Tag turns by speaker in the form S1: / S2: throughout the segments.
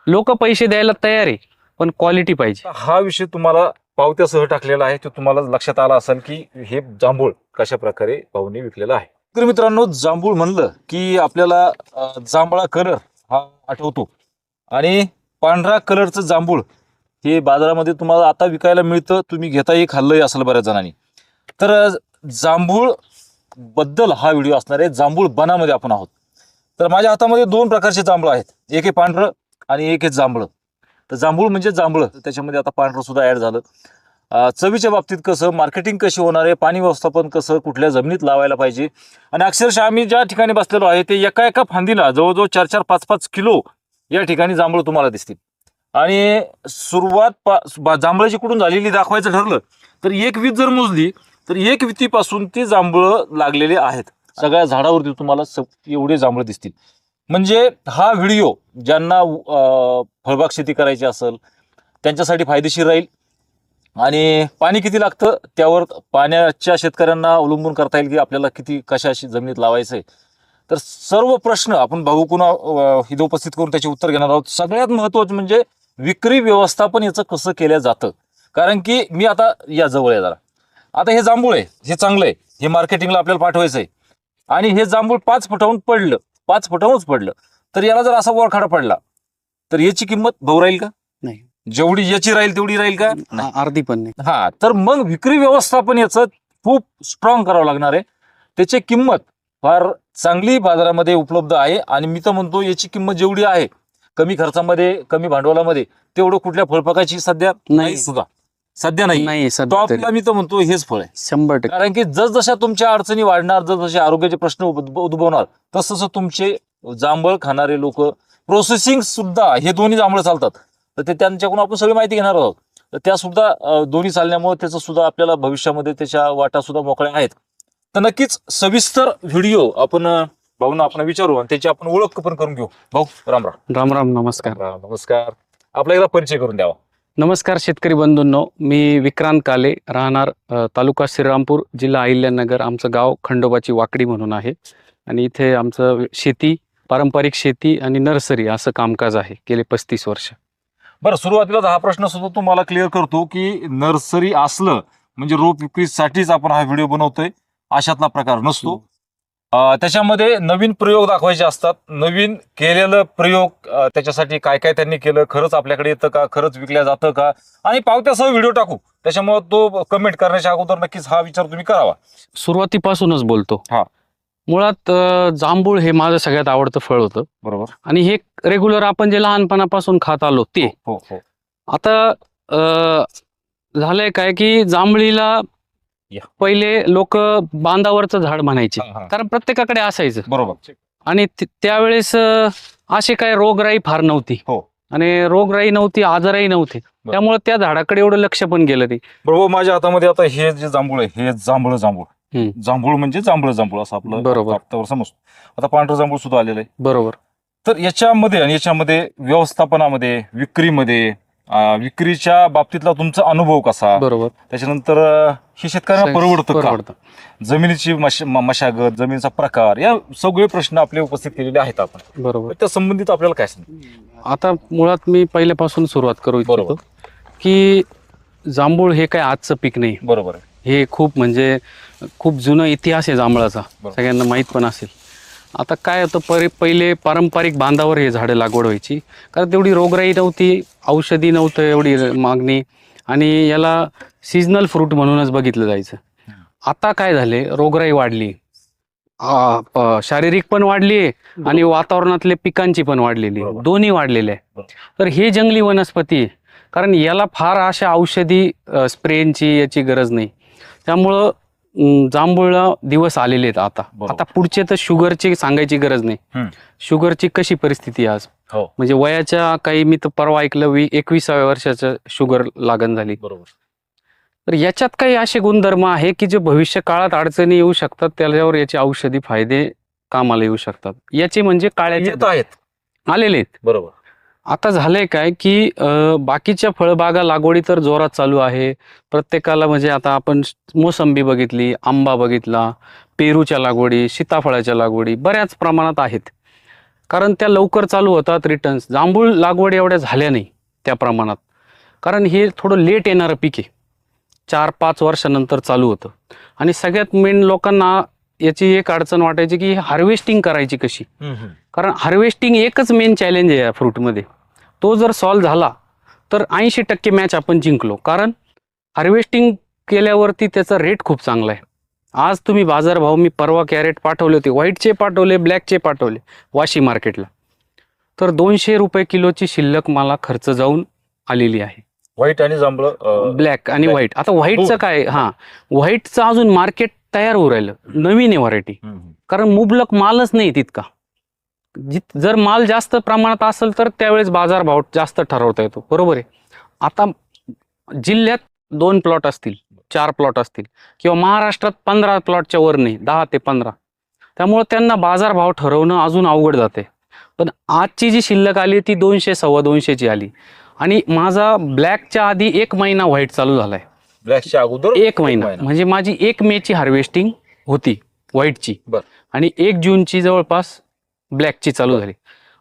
S1: लोक पैसे द्यायला तयार आहे, पण क्वालिटी पाहिजे.
S2: हा विषय तुम्हाला पावत्यासह टाकलेला आहे, तो तुम्हाला लक्षात आला असेल की हे जांभूळ कशा प्रकारे भाऊनी विकलेलं आहे. तर मित्रांनो, जांभूळ म्हणलं की आपल्याला जांभळा कलर हा आठवतो आणि पांढरा कलरचं जांभूळ हे बाजारामध्ये तुम्हाला आता विकायला मिळतं. तुम्ही घेताही खाल्लंही असेल बऱ्याच जणांनी. तर जांभूळ बद्दल हा व्हिडिओ असणार आहे. जांभूळ बनामध्ये आपण आहोत. तर माझ्या हातामध्ये दोन प्रकारचे जांभळं आहेत, एक आहे पांढरं आणि एक आहे जांभळं. तर जांभूळ म्हणजे जांभळं, त्याच्यामध्ये आता पांढरं सुद्धा ऍड झालं. चवीच्या बाबतीत कसं, मार्केटिंग कशी होणार आहे, पाणी व्यवस्थापन कसं, कुठल्या जमिनीत लावायला पाहिजे, आणि अक्षरशः आम्ही ज्या ठिकाणी बसलेलो आहे ते एका एका फांदीला जवळजवळ 4-4, 5-5 किलो या ठिकाणी जांभळं तुम्हाला दिसतील. आणि सुरुवात जांभळाची कुठून झालेली दाखवायचं ठरलं तर एक वीत जर मोजली तर एक वितीपासून ते जांभळं लागलेले आहेत. सगळ्या झाडावरती तुम्हाला एवढे जांभळं दिसतील. म्हणजे हा व्हिडिओ ज्यांना फळबाग शेती करायची असेल त्यांच्यासाठी फायदेशीर राहील. आणि पाणी किती लागतं त्यावर पाण्याच्या शेतकऱ्यांना अवलंबून करता येईल की आपल्याला किती कशाशी जमिनीत लावायचं आहे. तर सर्व प्रश्न आपण भाऊकुना इथं उपस्थित करून त्याचे उत्तर घेणार आहोत. सगळ्यात महत्त्वाचं म्हणजे विक्री व्यवस्थापन याचं कसं केलं जातं. कारण की मी आता या जवळ आहे जरा, आता हे जांभूळ आहे, हे चांगलं आहे, हे मार्केटिंगला आपल्याला पाठवायचं आहे, आणि हे जांभूळ 5 फुटाहून पडलं, 5 फुटाहूनच पडलं, तर याला जर असा वरखाडा पडला तर याची किंमत भाऊ राहील का?
S1: नाही.
S2: जेवढी याची राहील तेवढी राहील का?
S1: अर्धी पण नाही.
S2: हा, तर मग विक्री व्यवस्थापन याचं खूप स्ट्रॉंग करावं लागणार आहे. त्याची किंमत फार चांगली बाजारामध्ये उपलब्ध आहे. आणि मी तर म्हणतो याची किंमत जेवढी आहे कमी खर्चामध्ये, कमी भांडवलामध्ये, तेवढं कुठल्या फळपिकाची सध्या नाही सुद्धा, सध्या नाही. टॉपला मी तर म्हणतो हेच फळ आहे
S1: 100%.
S2: कारण की जसजशा तुमच्या अडचणी वाढणार, जसजसे आरोग्याचे प्रश्न उद्भवणार, तसं तुमचे जांभळ खाणारे लोक, प्रोसेसिंग सुद्धा हे दोन्ही जांभळं चालतात, तर ते त्यांच्याकडून आपण सगळी माहिती घेणार आहोत. तर त्या सुद्धा दोन्ही चालण्यामुळे त्याचं सुद्धा आपल्याला भविष्यामध्ये त्याच्या वाटा सुद्धा मोकळ्या आहेत. तर नक्कीच सविस्तर व्हिडिओ आपण भाऊंना आपण विचारू आणि त्याची आपण ओळख पण करून घेऊ. भाऊ राम राम.
S1: राम राम. नमस्कार.
S2: नमस्कार. आपला एकदा परिचय करून द्यावा.
S1: नमस्कार शेतकरी बंधूंनो, मी विक्रांत काले, राहणार तालुका श्रीरामपूर, जिल्हा अहिल्यानगर. आमचं गाव खंडोबाची वाकडी म्हणून आहे. आणि इथे आमचं शेती, पारंपरिक शेती आणि नर्सरी असं कामकाज आहे गेले 35 वर्ष.
S2: बरं, सुरुवातीला हा प्रश्न सुद्धा तुम्हाला क्लिअर करतो की नर्सरी असलं म्हणजे रोप विक्रीसाठीच आपण हा व्हिडिओ बनवतोय अशातला प्रकार नसतो. त्याच्यामध्ये नवीन प्रयोग दाखवायचे असतात, नवीन केलेलं प्रयोग, त्याच्यासाठी काय काय त्यांनी केलं, खरंच आपल्याकडे येतं का, खरंच विकल्या जातं का, आणि पावत्यासह व्हिडिओ टाकू. त्याच्यामुळे तो कमेंट करण्याच्या अगोदर नक्कीच हा विचार तुम्ही करावा.
S1: सुरुवातीपासूनच बोलतो.
S2: हा.
S1: मुळात जांभूळ हे माझं सगळ्यात आवडतं फळ होतं.
S2: बरोबर.
S1: आणि हे रेग्युलर आपण जे लहानपणापासून खात आलो ते.
S2: हो हो.
S1: आता झालंय काय की जांभळीला पहिले लोक बांधावरचं झाड म्हणायचे, कारण प्रत्येकाकडे असायचं.
S2: बरोबर.
S1: आणि त्यावेळेस असे काय रोगराई फार नव्हती.
S2: हो.
S1: आणि रोगराई नव्हती, आजारही नव्हते, त्यामुळे त्या झाडाकडे एवढं लक्ष पण गेलं नाही.
S2: बरोबर. माझ्या हातामध्ये आता हे जे जांभूळ आहे हे जांभूळ जांभूळ म्हणजे जांभूळ असं आपलं बरोबर समजतो. आता पांढरं जांभूळ सुद्धा आलेलं आहे.
S1: बरोबर.
S2: तर याच्यामध्ये व्यवस्थापनामध्ये, विक्रीच्या बाबतीतला तुमचा अनुभव कसा?
S1: बरोबर.
S2: त्याच्यानंतर हे शेतकऱ्यांना परवडतं का? जमिनीची मशागत, जमिनीचा प्रकार, या सगळे प्रश्न आपले उपस्थित केलेले आहेत आपण.
S1: बरोबर.
S2: त्या संबंधित आपल्याला काय सांग?
S1: आता मुळात मी पहिल्यापासून सुरुवात करू इच्छितो की जांभूळ हे काय आजचं पीक नाही.
S2: बरोबर आहे.
S1: हे खूप जुना इतिहास आहे जांभळाचा, सगळ्यांना माहीत पण असेल. आता काय होतं, पहिले पारंपरिक बांधावर हे झाडं लागवड व्हायची, कारण तेवढी रोगराई नव्हती, औषधी नव्हतं एवढी मागणी, आणि याला सीजनल फ्रूट म्हणूनच बघितलं जायचं. आता काय झाले, रोगराई वाढली, शारीरिक पण वाढली आणि वातावरणातले पिकांची पण वाढलेली, दोन्ही वाढलेले आहे. तर हे जंगली वनस्पती आहे, कारण याला फार अशा औषधी स्प्रेची याची गरज नाही. त्यामुळं जांभूळला दिवस आलेले आहेत. आता पुढचे तर शुगरची सांगायची गरज नाही. शुगरची कशी परिस्थिती आज, म्हणजे वयाच्या काही, मी तर परवा ऐकलं 21व्या वर्षाचं शुगर लागण झाली. बरोबर. तर याच्यात काही असे गुणधर्म आहे की जे भविष्य काळात अडचणी येऊ शकतात, त्याच्यावर याचे औषधी फायदे कामाला येऊ शकतात. याचे म्हणजे काळ्याचे आलेले आहेत. बरोबर. आता झालंय काय की बाकीच्या फळबागा लागवडी तर जोरात चालू आहे प्रत्येकाला. म्हणजे आता आपण मोसंबी बघितली, आंबा बघितला, पेरूच्या लागवडी, सीताफळाच्या लागवडी बऱ्याच प्रमाणात आहेत. कारण त्या लवकर चालू होतात रिटर्न्स. जांभूळ लागवड एवढ्या झाल्या नाही त्या प्रमाणात, कारण हे थोडं लेट येणारं पीक आहे, 4-5 वर्षानंतर चालू होतं. आणि सगळ्यात मेन लोकांना याची एक अडचण वाटायची की हार्वेस्टिंग करायची कशी, कारण हार्वेस्टिंग एकच मेन चॅलेंज आहे या फ्रूटमध्ये. तो जर सॉल्व्ह झाला तर 80% मॅच आपण जिंकलो, कारण हार्वेस्टिंग केल्यावरती त्याचा रेट खूप चांगला आहे. आज तुम्ही बाजारभाव, मी परवा कॅरेट पाठवले होते, व्हाईटचे पाठवले, ब्लॅकचे पाठवले वाशी मार्केटला, तर 200 रुपये किलोची शिल्लक मला खर्च जाऊन आलेली आहे.
S2: व्हाईट आणि जांभळं,
S1: ब्लॅक आणि व्हाईट. आता व्हाईटचं काय, व्हाईटचं अजून मार्केट तयार होऊ राहिलं, नवीन आहे व्हरायटी, कारण मुबलक मालच नाही तितका. जर माल जास्त प्रमाणात असेल तर त्यावेळेस बाजारभाव जास्त ठरवता येतो, बरोबर आहे. आता जिल्ह्यात 2 प्लॉट असतील, 4 प्लॉट असतील, किंवा महाराष्ट्रात 15 प्लॉटच्या वर नाही, 10 ते 15, त्यामुळे त्यांना बाजारभाव ठरवणं अजून अवघड जाते. पण आजची जी शिल्लक आली ती 200-250ची आली, आणि माझा ब्लॅकच्या आधी 1 महिना व्हाईट चालू झालाय.
S2: ब्लॅकच्या अगोदर
S1: 1 महिना म्हणजे माझी 1 मेची हार्वेस्टिंग होती व्हाईटची, आणि 1 जूनची जवळपास ब्लॅकची चालू झाली.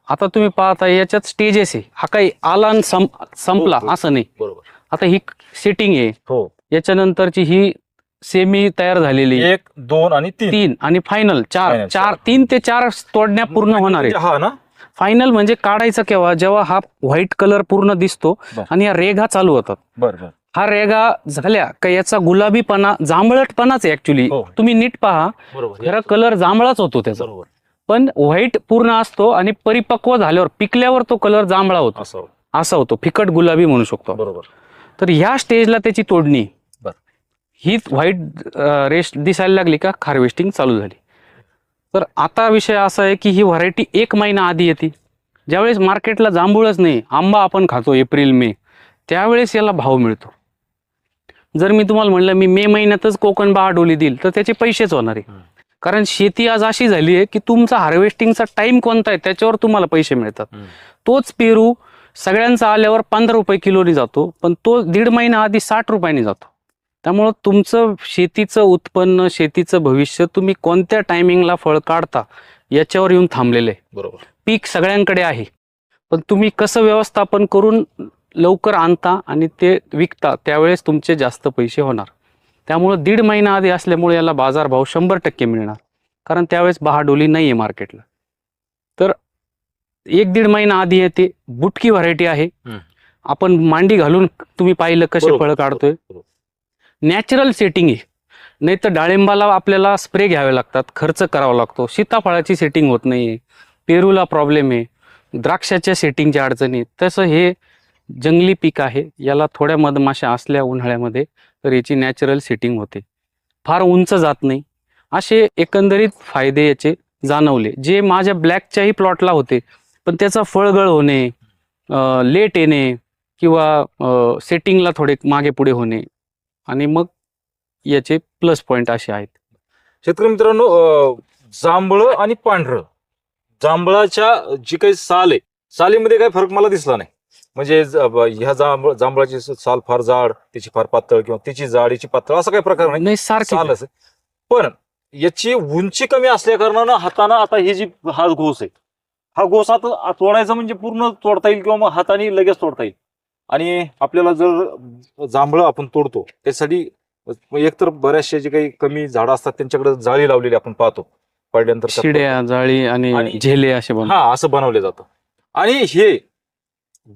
S1: आता तुम्ही पाहता याच्यात स्टेजेस आहे, हा काही आला आणि संपला असं नाही.
S2: बरोबर.
S1: आता ही सेटिंग आहे, याच्यानंतरची ही सेमी तयार झालेली
S2: 1, 2 आणि 3
S1: आणि फायनल 4, 3 ते 4 तोडण्या पूर्ण होणार आहे.
S2: हा ना,
S1: फायनल म्हणजे काढायचं केव्हा, जेव्हा हा व्हाईट कलर पूर्ण दिसतो आणि या रेघा चालू होतात.
S2: बरोबर.
S1: हा रेगा झाल्या का याचा गुलाबीपणा, जांभळटपणाच आहे ऍक्च्युली, तुम्ही नीट पहा, खरा कलर जांभळाच होतो त्याचा, पण व्हाईट पूर्ण असतो आणि परिपक्व झाल्यावर, पिकल्यावर तो कलर जांभळा होतो, असा होतो, फिकट गुलाबी म्हणू शकतो.
S2: बरोबर.
S1: तर ह्या स्टेजला त्याची तोडणी, ही व्हाईट रेस्ट दिसायला लागली का हार्वेस्टिंग चालू झाली. तर आता विषय असा आहे की ही व्हरायटी 1 महिना आधी येते, ज्यावेळेस मार्केटला जांभूळच नाही, आंबा आपण खातो एप्रिल मे, त्यावेळेस याला भाव मिळतो. जर मी तुम्हाला म्हणलं मी मे महिन्यातच कोकण बहाडोली देईल तर त्याचे पैसेच होणार आहे, कारण शेती आज अशी झाली आहे की तुमचा हार्वेस्टिंगचा टाइम कोणता आहे त्याच्यावर तुम्हाला पैसे मिळतात. तोच पेरू सगळ्यांचा आल्यावर 15 रुपये किलोनी जातो, पण तो 1.5 महिना आधी 60 रुपयांनी जातो. त्यामुळं तुमचं शेतीचं उत्पन्न, शेतीचं भविष्य तुम्ही कोणत्या टायमिंगला फळ काढता याच्यावर येऊन थांबलेलं आहे.
S2: बरोबर.
S1: पीक सगळ्यांकडे आहे, पण तुम्ही कसं व्यवस्थापन करून लवकर आणता आणि ते विकता, त्यावेळेस तुमचे जास्त पैसे होणार. त्यामुळं 1.5 महिना आधी असल्यामुळे याला बाजारभाव 100% मिळणार, कारण त्यावेळेस बहाडोली नाही आहे मार्केटला. तर 1-1.5 महिना आधी येते, बुटकी व्हरायटी आहे. आपण मांडी घालून तुम्ही पाहिलं कसे फळं काढतोय, नॅचरल सेटिंग आहे. नाही तर डाळिंबाला आपल्याला स्प्रे घ्यावे लागतात, खर्च करावा लागतो. सीताफळाची सेटिंग होत नाही, पेरूला प्रॉब्लेम आहे, द्राक्षाच्या सेटिंगच्या अडचणी. तसं हे जंगली पीक आहे, याला थोड्या मधमाशा असल्या उन्हाळ्यामध्ये तर याची नॅचरल सेटिंग होते, फार उंच जात नाही. असे एकंदरीत फायदे याचे जाणवले, जे माझ्या ब्लॅकच्याही प्लॉटला होते. पण त्याचा फळगळ होणे, लेट येणे, किंवा सेटिंगला थोडे मागे पुढे होणे, आणि मग याचे प्लस पॉइंट असे आहेत.
S2: शेतकरी मित्रांनो, जांभळं आणि पांढरं, जांभळाच्या जी काही साल आहे, सालीमध्ये काही फरक मला दिसला नाही. म्हणजे ह्या जांभळाची साल फार जाड, त्याची फार पातळ, किंवा त्याची जाड याची पातळ, असा काही प्रकार नाही, साल असेल. पण याची उंची कमी असल्या कारणानं हाताने, आता ही जी हा घोस आहे, हा घोस आता तोडायचा म्हणजे पूर्ण तोडता येईल, किंवा मग हाताने लगेच तोडता येईल. आणि आपल्याला जर जांभळं आपण तोडतो त्यासाठी एकतर बऱ्याचशा जे काही कमी झाडं असतात त्यांच्याकडे जाळी लावलेली आपण पाहतो, पडल्यानंतर
S1: शिड्या, जाळी आणि झेले असे
S2: असं बनवले जातं. आणि हे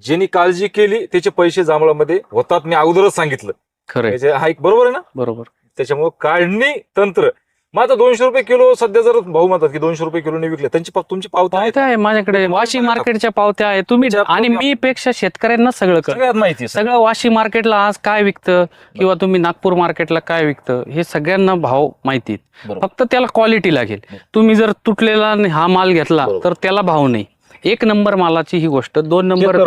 S2: ज्यांनी काळजी केली त्याचे पैसे जांभळामध्ये होतात, मी अगोदरच सांगितलं.
S1: खरं,
S2: हा एक बरोबर आहे ना.
S1: बरोबर.
S2: त्याच्यामुळे काढणी तंत्र, मग आता 200 रुपये किलो सध्या जर भाऊ म्हणतात की 200 रुपये किलोने विकले, त्यांची तुमची पावत्या
S1: आहे माझ्याकडे, वाशी मार्केटच्या पावत्या आहे. तुम्ही आणि मी पेक्षा शेतकऱ्यांना सगळ्यात
S2: माहिती,
S1: सगळं वाशी मार्केटला आज काय विकतं, किंवा तुम्ही नागपूर मार्केटला काय विकतं, हे सगळ्यांना भाव माहिती. फक्त त्याला क्वालिटी लागेल. तुम्ही जर तुटलेला हा माल घेतला तर त्याला भाव नाही. 1 नंबर मालाची ही गोष्ट. 2 नंबर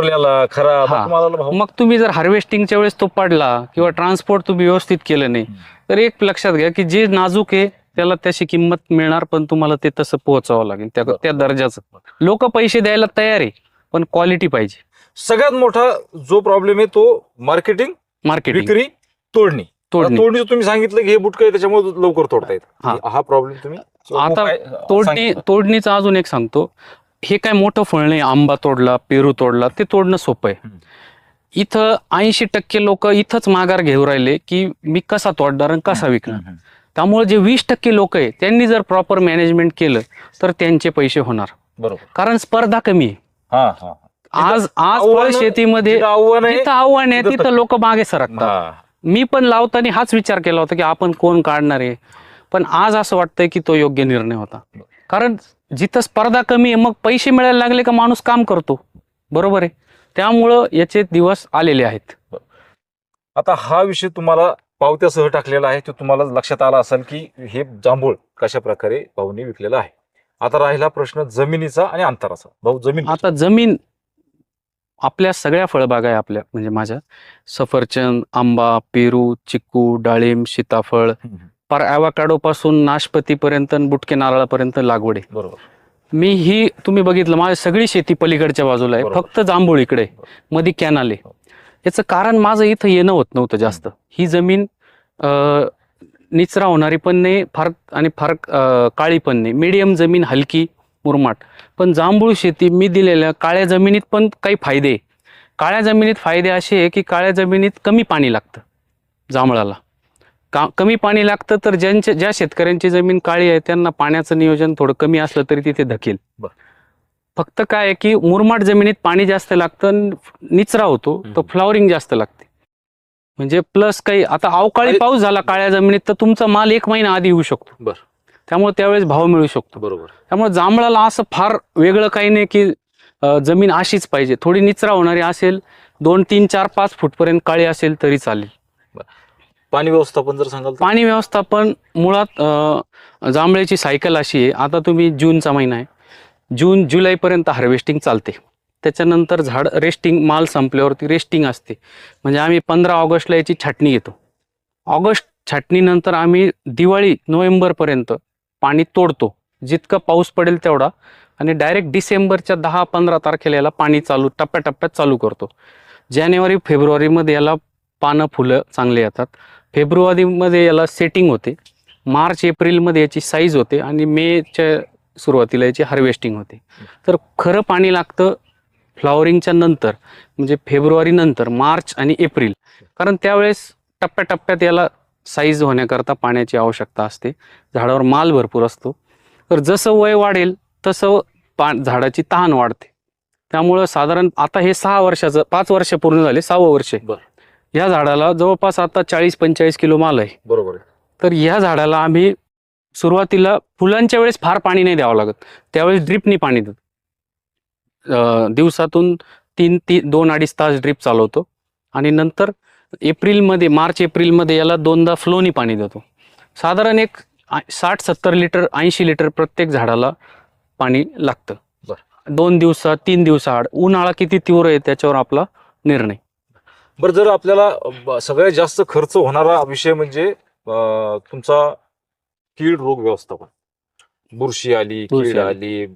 S1: मग तुम्ही जर हार्वेस्टिंगच्या वेळेस तो पडला, किंवा ट्रान्सपोर्ट तुम्ही व्यवस्थित केलं नाही, तर एक लक्षात घ्या की जे नाजूक आहे त्याला त्याची किंमत मिळणार, पण तुम्हाला ते तसं पोहोचावं लागेल त्या दर्जाचं. लोक पैसे द्यायला तयार आहे, पण क्वालिटी पाहिजे.
S2: सगळ्यात मोठा जो प्रॉब्लेम आहे तो मार्केटिंग, विक्री, तोडणी. तुम्ही सांगितलं की हे बुटकं आहे त्याच्यामुळे लवकर तोडता येत, हा प्रॉब्लेम तुम्ही
S1: आता तोडणीचा अजून एक सांगतो. हे काय मोठं फळ नाही. आंबा तोडला, पेरू तोडला, ते तोडणं सोपं आहे. इथं 80% लोक इथंच माघार घेऊ राहिले की मी कसा तोडणार आणि कसा विकणार. त्यामुळे जे 20% लोक आहे त्यांनी जर प्रॉपर मॅनेजमेंट केलं तर त्यांचे पैसे होणार.
S2: बरोबर.
S1: कारण स्पर्धा कमी आहे.
S2: हा हा.
S1: आज फळ
S2: आव्हानं-
S1: शेतीमध्ये
S2: जिथं आव्हान आहे,
S1: जिथं आव्हान आहे
S2: तिथं
S1: तिथं लोक मागे सरकतात.
S2: हा.
S1: मी पण लावताना हाच विचार केला होता की आपण कोण काढणार आहे, पण आज असं वाटतंय की तो योग्य निर्णय होता. कारण जिथं स्पर्धा कमी आहे मग पैसे मिळायला लागले का माणूस काम करतो. बरोबर आहे. त्यामुळं याचे दिवस आलेले आहेत.
S2: आता हा विषय तुम्हाला पावत्यासह टाकलेला आहे, तो तुम्हाला लक्षात आला असेल की हे जांभूळ कशा प्रकारे भाऊनी विकलेलं आहे. आता राहिला प्रश्न जमिनीचा आणि अंतराचा. भाऊ जमीन
S1: आता जमीन आपल्या सगळ्या फळबागा आहे आपल्या, म्हणजे माझ्या सफरचंद, आंबा, पेरू, चिक्कू, डाळिंब, सीताफळ, पार ॲव्होकाडो पासून नाशपतीपर्यंत आणि बुटके नारळापर्यंत लागवड आहे.
S2: बरोबर.
S1: मी ही तुम्ही बघितलं माझी सगळी शेती पलीकडच्या बाजूला आहे.
S2: बरोबर.
S1: फक्त जांभूळ इकडे मध्ये कॅनाल आहे. याचं कारण माझं इथं येणं होत नव्हतं जास्त. ही जमीन निचरा होणारी पण नाही फार आणि फार काळी पण नाही, मीडियम जमीन, हलकी मुरमाट. पण जांभूळ शेती मी दिलेल्या काळ्या जमिनीत पण काही फायदे आहे. काळ्या जमिनीत फायदे असे आहे की काळ्या जमिनीत कमी पाणी लागतं जांभळाला. कमी पाणी लागतं तर ज्या शेतकऱ्यांची जमीन काळी आहे त्यांना पाण्याचं नियोजन थोडं कमी असलं तरी तिथे धकेल. फक्त काय आहे की मुरमाट जमिनीत पाणी जास्त लागतं, निचरा होतो तर फ्लॉवरिंग जास्त लागते. म्हणजे प्लस काही आता अवकाळी पाऊस झाला काळ्या जमिनीत तर तुमचा माल 1 महिना आधी येऊ शकतो. त्यामुळे त्यावेळेस भाव मिळू शकतो.
S2: बरोबर.
S1: त्यामुळे जांभळाला असं फार वेगळं काही नाही की जमीन अशीच पाहिजे. थोडी निचरा होणारी असेल, 2, 3, 4, 5 फूटपर्यंत काळी असेल तरी चालेल.
S2: पाणी व्यवस्थापन जर सांगाल.
S1: पाणी व्यवस्थापन मुळात जांभळाची सायकल अशी आहे. आता तुम्ही जूनचा महिना आहे, जून जुलैपर्यंत हार्वेस्टिंग चालते. त्याच्यानंतर झाड रेस्टिंग, माल संपल्यावरती रेस्टिंग असते. म्हणजे आम्ही 15 ऑगस्टला याची छाटणी घेतो. ऑगस्ट छाटणीनंतर आम्ही दिवाळी नोव्हेंबरपर्यंत पाणी तोडतो, जितकं पाऊस पडेल तेवढा, आणि डायरेक्ट डिसेंबरच्या 10-15 तारखेला याला पाणी टप्प्याटप्प्यात चालू करतो. जानेवारी फेब्रुवारीमध्ये याला पानं फुलं चांगले येतात. फेब्रुवारीमध्ये याला सेटिंग होते. मार्च एप्रिलमध्ये याची साईज होते आणि मेच्या सुरुवातीला याची हार्वेस्टिंग होते. तर खरं पाणी लागतं फ्लॉवरिंगच्या नंतर, म्हणजे फेब्रुवारी नंतर मार्च आणि एप्रिल. कारण त्यावेळेस टप्प्याटप्प्यात याला साईज होण्याकरता पाण्याची आवश्यकता असते. झाडावर माल भरपूर असतो. तर जसं वय वाढेल तसं झाडाची तहान वाढते. त्यामुळं साधारण आता हे 6 वर्षाचं, 5 वर्ष पूर्ण झाले, 6वं वर्ष आहे. या झाडाला जवळपास आता 40-45 किलो माल आहे.
S2: बरोबर.
S1: तर या झाडाला आम्ही सुरुवातीला फुलांच्या वेळेस फार पाणी नाही द्यावं लागत. त्यावेळेस ड्रिपनी पाणी देतो. दिवसातून 2-2.5 तास ड्रिप चालवतो आणि नंतर मार्च एप्रिलमध्ये याला 2दा फ्लोनी पाणी देतो. साधारण एक 60-70 लिटर 80 लिटर प्रत्येक झाडाला पाणी लागतं. 2 दिवसात 3 दिवसाआड. उन्हाळा किती तीव्र आहे त्याच्यावर आपला निर्णय.
S2: बरं, जर आपल्याला सगळ्यात जास्त खर्च होणारा विषय म्हणजे तुमचा कीड रोग व्यवस्थापन, बुरशी आली, कीड आली,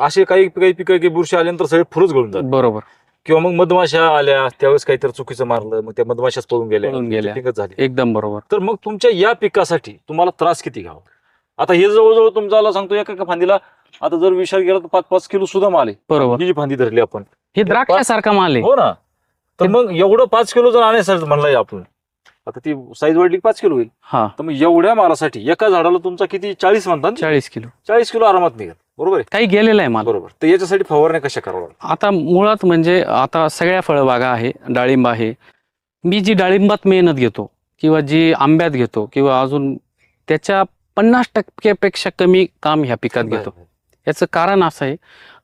S2: असे काही पिकं की बुरशी आल्यानंतर सगळे फुलच गळून जातात.
S1: बरोबर.
S2: किंवा मग मधमाशा आल्या, त्यावेळेस काहीतरी चुकीचं मारलं, मग त्या मधमाशाच पळून गेल्या, पिकच झाली.
S1: एकदम बरोबर.
S2: तर मग तुमच्या या पिकासाठी तुम्हाला त्रास किती घ्यावा? आता हे जवळजवळ तुमचा सांगतो एका फांदीला आता जर विचार केला तर 5-5 किलो सुद्धा माल आहे.
S1: बरोबर.
S2: ही जी फांदी धरली आपण,
S1: हे द्राक्षासारखा माल आहे.
S2: हो ना. तर मग एवढं 5 किलो जर आणण्यासाठी म्हणलंय आपण, आता ती साईज वाढली 5 किलो होईल. तर मग एवढ्या मालासाठी एका झाडाला तुमचा किती 40 म्हणतात, 40 किलो आरामात निघेल. बरोबर आहे.
S1: काही गेलेला आहे माल.
S2: बरोबर. तर याच्यासाठी फवारण्या कशा कराव्या?
S1: आता मुळात म्हणजे आता सगळ्या फळबागा आहे, डाळिंब आहे. मी जी डाळिंबात मेहनत घेतो किंवा जी आंब्यात घेतो किंवा अजून त्याच्या 50% कमी काम ह्या पिकात घेतो. याचं कारण असं आहे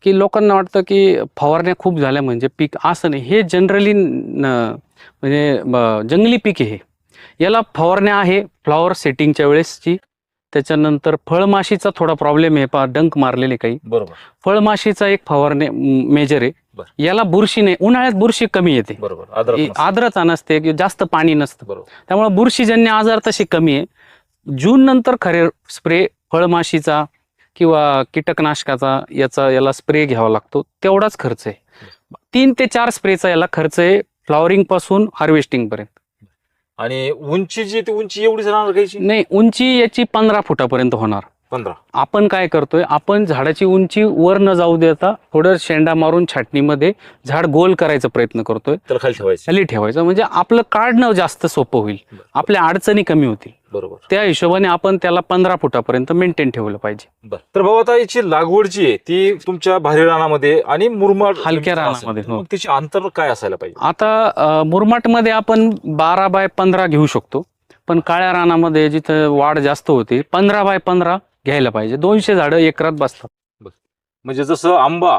S1: की लोकांना वाटतं की फवारण्या खूप झाल्या म्हणजे पीक, असं नाही. हे जनरली म्हणजे जंगली पीक आहे. याला फवारण्या आहे फ्लॉवर सेटिंगच्या वेळेसची. त्याच्यानंतर फळमाशीचा थोडा प्रॉब्लेम आहे, डंक मारलेले काही.
S2: बरोबर.
S1: फळमाशीचा एक फवारणे मेजर आहे. याला बुरशी नाही, उन्हाळ्यात बुरशी कमी येते.
S2: बरोबर.
S1: आर्द्रता नसते की जास्त पाणी नसतं.
S2: बरोबर.
S1: त्यामुळे बुरशीजन्य आजार तसे कमी आहे. जून नंतर खरे स्प्रे फळमाशीचा किंवा कीटकनाशकाचा याला स्प्रे घ्यावा लागतो. तेवढाच खर्च आहे. 3 ते 4 स्प्रेचा याला खर्च आहे फ्लॉवरिंग पासून हार्वेस्टिंग पर्यंत.
S2: आणि उंची जी ती उंची एवढीच राहणार घ्यायची
S1: नाही, उंची याची 15 फुटापर्यंत होणार.
S2: 15.
S1: आपण काय करतोय, आपण झाडाची उंची वर न जाऊ देता थोडं शेंडा मारून छाटणीमध्ये झाड गोल करायचा प्रयत्न करतोय,
S2: त्याला खाली ठेवायचं.
S1: खाली ठेवायचं, म्हणजे आपलं काढणं जास्त सोपं होईल, आपल्या अडचणी कमी होतील.
S2: बरोबर.
S1: त्या हिशोबाने आपण त्याला 15 फुटापर्यंत मेंटेन ठेवलं पाहिजे.
S2: बरं. तर भाऊ आता याची लागवड जी आहे ती तुमच्या भारी रानामध्ये आणि मुरमाड
S1: हलक्या
S2: जमीन असेल,
S1: रानामध्ये, हो.
S2: मग त्याची अंतर काय असायला पाहिजे?
S1: आता मुरमाटमध्ये आपण 12x15 घेऊ शकतो, पण काळ्या रानामध्ये जिथं वाढ जास्त होते 15x15 घ्यायला पाहिजे. 200 झाडं एकरात बसतात.
S2: म्हणजे जसं आंबा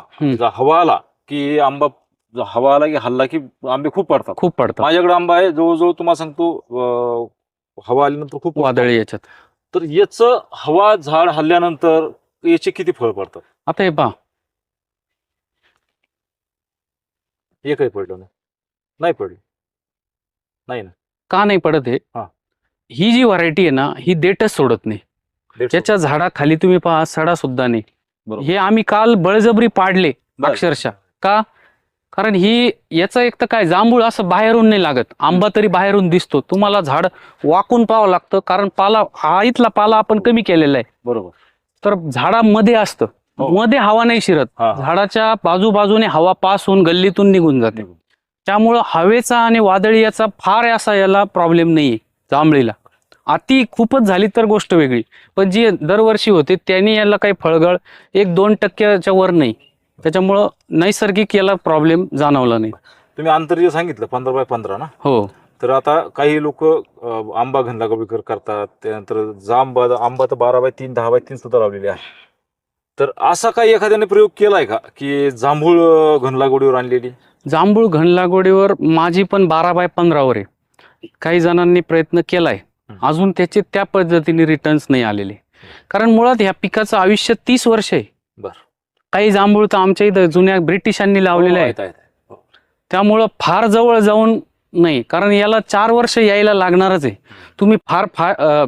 S2: हवा आला की हवा आला की हल्ला की आंबे खूप पडतात. माझ्याकडे आंबा आहे जवळजवळ तुम्हाला सांगतो हवा आल्यानंतर खूप
S1: वादळी याच्यात.
S2: तर याचं हवा झाड हल्ल्यानंतर याचे किती फळ पडतात?
S1: आता हे पहा,
S2: एकही पडलं नाही पडलं नाही ना.
S1: का नाही पडत हे? ही जी व्हरायटी आहे ना, ही देठच सोडत नाही. त्याच्या झाडाखाली तुम्ही पहा, सडा सुद्धा नाही. हे आम्ही काल बळजबरी पाडले अक्षरशः. का? कारण ही याचं एक तर काय, जांभूळ असं बाहेरून नाही लागत, आंबा तरी बाहेरून दिसतो. तुम्हाला झाड वाकून पाहावं लागतं, कारण पाला हा इथला पाला आपण कमी केलेला आहे.
S2: बरोबर.
S1: तर झाडामध्ये असतं, मध्ये हवा नाही शिरत, झाडाच्या बाजूबाजूने हवा पास होऊन गल्लीतून निघून जाते. त्यामुळं हवेचा आणि वादळी याचा फार असा याला प्रॉब्लेम नाहीये जांभळीला. अति खूपच झाली तर गोष्ट वेगळी, पण जी दरवर्षी होते त्यांनी याला काही फळगळ 1-2% वर नाही. त्याच्यामुळं नैसर्गिक याला प्रॉब्लेम जाणवला नाही.
S2: तुम्ही अंतर जे सांगितलं 15x15 ना?
S1: हो.
S2: तर आता काही लोक आंबा घन लागवड करतात, त्यानंतर आंबा तर 12x3 10x3 सुद्धा लावलेले आहे. तर असा काही एखाद्याने प्रयोग केलाय का की जांभूळ घन लागवडीवर आणलेली?
S1: जांभूळ घन लागवडीवर माझी पण 12x15 वर आहे. काही जणांनी प्रयत्न केलाय, अजून त्याचे त्या पद्धतीने रिटर्न्स नाही आलेले. कारण मुळात ह्या पिकाचं आयुष्य 30 वर्ष आहे. काही जांभूळ तर आमच्या इथं जुन्या ब्रिटिशांनी लावलेले आहेत. त्यामुळं फार जवळ जाऊन नाही, कारण याला 4 वर्ष यायला लागणारच आहे. तुम्ही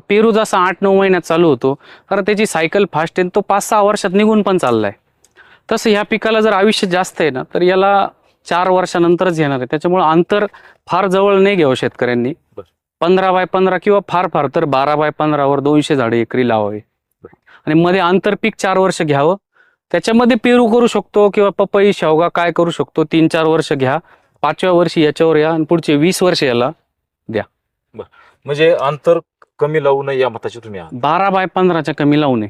S1: पेरू जसा 8-9 महिन्यात चालू होतो, कारण त्याची सायकल फास्ट आहे, तो 5-6 वर्षात निघून पण चाललाय. तसं ह्या पिकाला जर आयुष्य जास्त आहे ना, तर याला 4 वर्षानंतरच येणार आहे. त्याच्यामुळे अंतर फार जवळ नाही घ्यावं शेतकऱ्यांनी. 15x15 किंवा फार तर 12x15 वर 200 झाडे एकरी लावावे आणि मध्ये आंतरपीक 4 वर्ष घ्यावं. त्याच्यामध्ये पेरू करू शकतो किंवा पपई शेवगा काय करू शकतो, 3-4 वर्ष घ्या, 5व्या वर्षी याच्यावर या आणि पुढचे 20 वर्ष याला द्या.
S2: म्हणजे अंतर कमी लावू नये या मताची तुम्ही?
S1: 12x15च्या कमी लावू नये.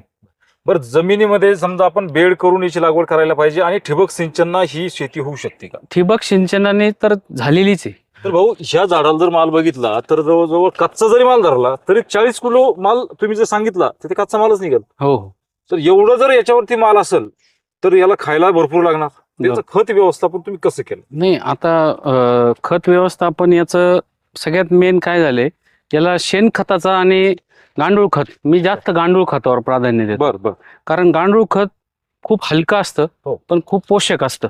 S2: बरं, जमिनीमध्ये समजा आपण बेड करून याची लागवड करायला पाहिजे आणि ठिबक सिंचन ही शेती होऊ शकते का?
S1: ठिबक सिंचनाने तर झालेलीच आहे.
S2: तर भाऊ, ह्या झाडाला जर माल बघितला तर जवळजवळ कच्चा जरी माल धरला तरी 40 किलो माल तुम्ही जर सांगितला तर ते कच्चा मालच निघेल.
S1: हो.
S2: तर एवढं जर याच्यावरती माल असेल तर याला खायला भरपूर लागणार. त्याचं खत व्यवस्थापन तुम्ही कसं केलं?
S1: नाही, आता खत व्यवस्थापन याचं सगळ्यात मेन काय झालंय, याला शेणखताचा आणि गांडूळ खत, मी जास्त गांडूळ खतावर प्राधान्य देतो. कारण गांडूळ खत खूप हलकं असतं पण खूप पोषक असतं.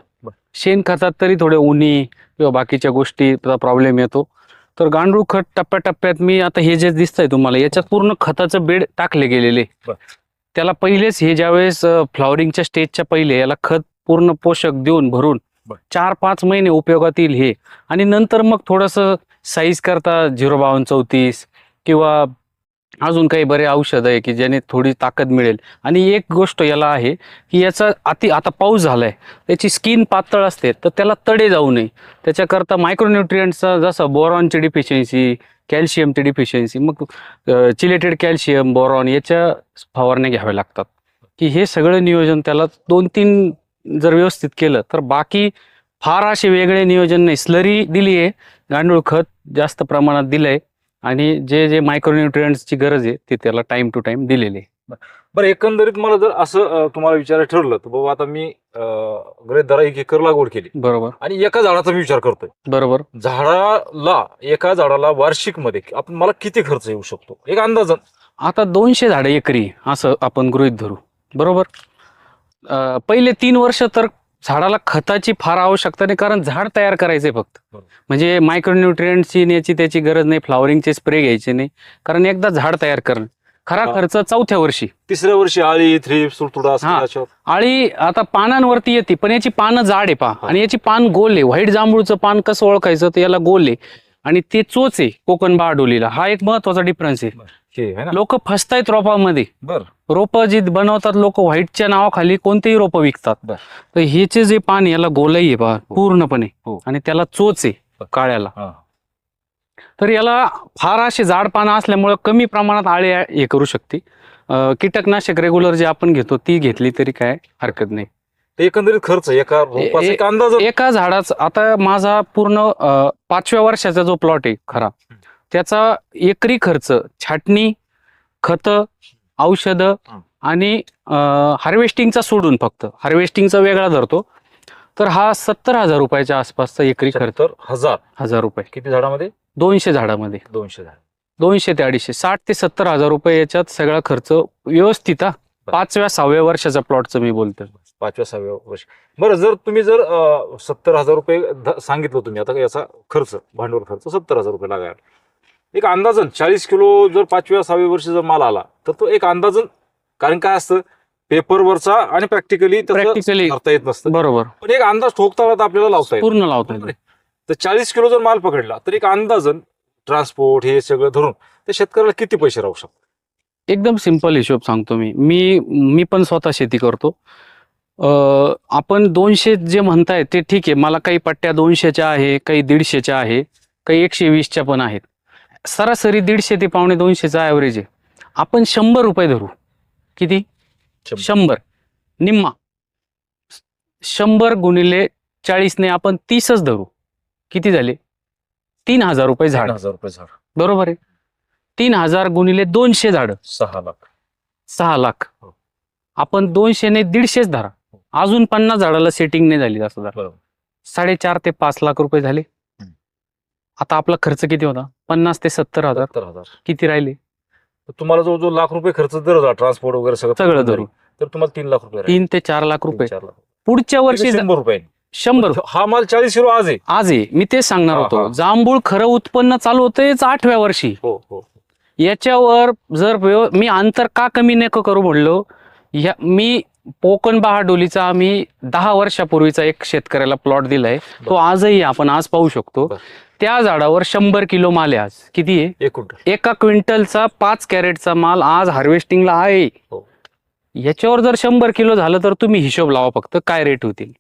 S1: शेणखतात तरी थोडे उन्ही किंवा बाकीच्या गोष्टीचा प्रॉब्लेम येतो. तर गांडूळ खत टप्प्याटप्प्यात, मी आता हे जे दिसतंय तुम्हाला, याच्यात पूर्ण खताचं बेड टाकले गेलेले. त्याला पहिलेच हे ज्यावेळेस फ्लॉवरिंगच्या स्टेजच्या पहिले याला खत पूर्ण पोषक देऊन भरून 4-5 महिने उपयोगात येईल हे, आणि नंतर मग थोडंसं साईज करता 052-34 किंवा अजून काही बरे औषध आहे की ज्याने थोडी ताकद मिळेल. आणि एक गोष्ट याला आहे की याचा आता पाऊस झालाय, त्याची स्किन पातळ असते, तर त्याला तडे जाऊ नये त्याच्याकरता मायक्रोन्युट्रियंट्सचा, जसं बोरॉनची डिफिशियन्सी, कॅल्शियमची डिफिशियन्सी, मग चिलेटेड कॅल्शियम, बोरॉन याच्या फवारण्या घ्याव्या लागतात. की हे सगळं नियोजन त्याला 2-3 जर व्यवस्थित केलं तर बाकी फार असे वेगळे नियोजन नाही. स्लरी दिली आहे, गांडूळ खत जास्त प्रमाणात दिलंय आणि जे मायक्रोन्युट्रियंट्सची गरज आहे ते त्याला टाइम टू टाइम दिलेले.
S2: बरं, एकंदरीत मला जर असं तुम्हाला विचारायचं ठरलं तर बाबा, आता मी गृहीत धरा 1 एकर लागवड केली,
S1: बरोबर,
S2: आणि एका झाडाचा मी विचार करतोय, बरोबर, एका झाडाला वार्षिक मध्ये आपण मला किती खर्च येऊ शकतो एक अंदाज?
S1: आता 200 झाडं एकरी असं आपण गृहीत धरू, बरोबर. पहिले 3 वर्ष तर झाडाला खताची फार आवश्यकता नाही, कारण झाड तयार करायचंय फक्त. म्हणजे मायक्रोन्युट्रियंट्सची याची त्याची गरज नाही, फ्लॉवरिंगचे स्प्रे घ्यायचे नाही, कारण एकदा झाड तयार करणं. खरा खर्च 4थ्या वर्षी,
S2: 3ऱ्या वर्षी आळी, थ्रिप्स, तुडतुडा.
S1: आळी आता पानांवरती येते, पण याची पानं जाड आहे पहा, आणि याची पान गोल आहे. व्हाईट जांभूळचं पान कसं ओळखायचं तर याला गोल आहे, आणि ते चोच आहे कोकण बहाडोलीला. हा एक महत्वाचा डिफरन्स आहे.
S2: हे आहे ना.
S1: लोक फसतायत रोपामध्ये.
S2: बर
S1: रोप जी बनवतात लोक व्हाईटच्या नावाखाली कोणतेही रोप विकतात.
S2: बर.
S1: तर ह्याचे जे पान याला गोलाई आहे पहा पूर्णपणे
S2: हो.
S1: आणि त्याला चोच आहे काळ्याला.
S2: हा.
S1: तर याला फार असे जाड पानं असल्यामुळे कमी प्रमाणात आळे हे करू शकते. कीटकनाशक रेग्युलर जे आपण घेतो ती घेतली तरी काय हरकत नाही.
S2: ते एकंदरीत खर्च एका रोपाचा एक अंदाज
S1: एका झाडाचा आता माझा पूर्ण 5व्या वर्षाचा जो प्लॉट आहे खरा त्याचा एकरी खर्च छाटणी, खत, औषधं आणि हार्वेस्टिंगचा सोडून फक्त हार्वेस्टिंगचा वेगळा धरतो तर हा 70,000 रुपयाच्या आसपासचा एकरी खर्च.
S2: 70,000
S1: रुपये.
S2: किती झाडामध्ये?
S1: 200 झाडामध्ये.
S2: 200 झाड.
S1: 200 ते 250 60 ते 70,000 रुपये याच्यात सगळा खर्च व्यवस्थित. 5व्या-6व्या वर्षाच्या प्लॉटचं मी बोलतोय.
S2: 5व्या-6व्या वर्ष. बरं, जर तुम्ही जर 70,000 रुपये सांगितलं तुम्ही आता याचा खर्च भांडवल खर्च 70,000 रुपये लागायला एक अंदाजन 40 किलो जर 5व्या-6व्या वर्षी जर माल आला तर तो एक अंदाजन, कारण काय असतं पेपरवरचा आणि प्रॅक्टिकली करता येत नसतं.
S1: बरोबर.
S2: पण एक अंदाज ठोकता आला तर आपल्याला लावता येईल.
S1: पूर्ण लावता येईल.
S2: तर 40 किलो जर माल पकडला तर एक अंदाजन ट्रान्सपोर्ट हे सगळं धरून त्या शेतकऱ्याला किती पैसे राहू शकतात?
S1: एकदम सिंपल हिशोब सांगतो मी पण स्वतः शेती करतो. आपण 200 जे म्हणताय ते ठीक आहे. मला काही पट्ट्या 200च्या आहे, काही 150च्या आहे, काही 120च्या पण आहेत. सरासरी 150 ते पावणे 200चा ॲव्हरेज आहे. आपण 100 रुपये धरू. किती? 100 निम्मा. 100 गुणिले 40 ने आपण 30च धरू. किती झाले? 3,000 रुपये झाड.
S2: 3,000 रुपये झाड.
S1: बरोबर आहे. 3,000 गुणिले 200 झाड
S2: 6 लाख.
S1: 6 लाख. आपण 200 ने 150च धरा. अजून 50 झाडाला सेटिंग नाही झाली असं धरा. 4.5 ते 5 लाख रुपये झाले. आता आपला खर्च किती होता? 50 ते 70,000. किती राहिले?
S2: तुम्हाला जो लाख रुपये खर्च जर ट्रान्सपोर्ट वगैरे सगळं
S1: धरू
S2: तर तुम्हाला 3 लाख रुपये
S1: 3 ते 4 लाख रुपये
S2: 4 लाख.
S1: पुढच्या वर्षी
S2: 100 रुपये.
S1: 100.
S2: हा माल 40 किलो आज आहे.
S1: मी तेच सांगणार
S2: हा,
S1: होतो.
S2: हा.
S1: जांभूळ खरं उत्पन्न चालू होतंय 8व्या वर्षी.
S2: हो.
S1: याच्यावर जर मी अंतर का कमी नको करू म्हणलो, मी कोकण बहाडोलीचा आम्ही 10 वर्षापूर्वीचा एक शेतकऱ्याला प्लॉट दिलाय. तो आजही आपण आज पाहू शकतो. त्या झाडावर 100 किलो माल आहे आज. किती आहे?
S2: 1 क्विंटल.
S1: एका क्विंटलचा 5 कॅरेटचा माल आज हार्वेस्टिंगला आहे. याच्यावर जर 100 किलो झालं तर तुम्ही हिशोब लावा फक्त काय रेट होतील.